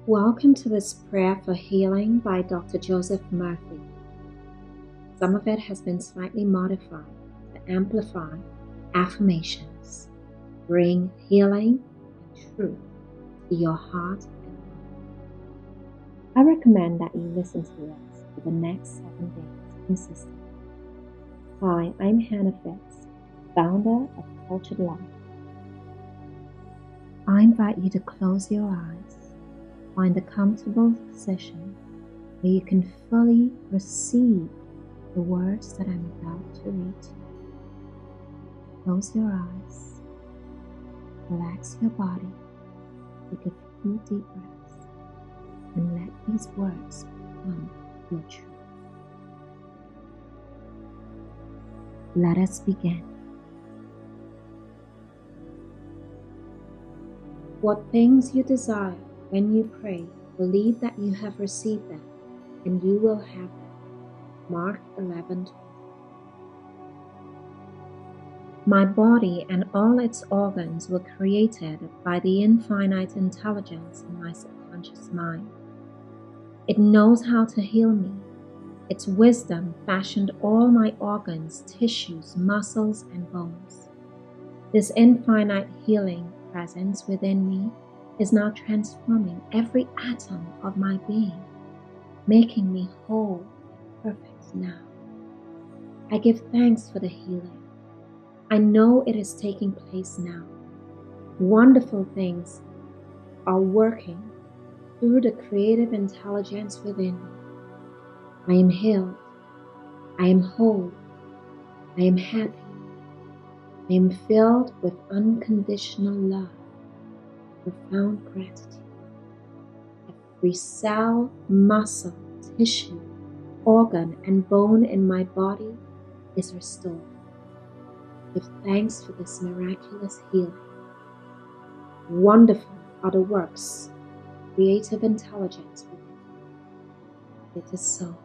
Welcome to this prayer for healing by Dr. Joseph Murphy. Some of it has been slightly modified to amplify affirmations, bring healing and truth to your heart and mind. I recommend that you listen to it for the next 7 days consistently. Hi, I'm Hannah Fitz, founder of Cultured Life. I invite you to close your eyes. Find a comfortable position where you can fully receive the words that I'm about to read to you. Close your eyes, relax your body, take a few deep breaths, and let these words become your truth. Let us begin. What things you desire when you pray, believe that you have received them, and you will have them. Mark 11:20. My body and all its organs were created by the infinite intelligence in my subconscious mind. It knows how to heal me. Its wisdom fashioned all my organs, tissues, muscles, and bones. This infinite healing presence within me is now transforming every atom of my being, making me whole and perfect now. I give thanks for the healing. I know it is taking place now. Wonderful things are working through the creative intelligence within me. I am healed. I am whole. I am happy. I am filled with unconditional love, profound gratitude. Every cell, muscle, tissue, organ, and bone in my body is restored. Give thanks for this miraculous healing. Wonderful are the works, creative intelligence within me. It is so.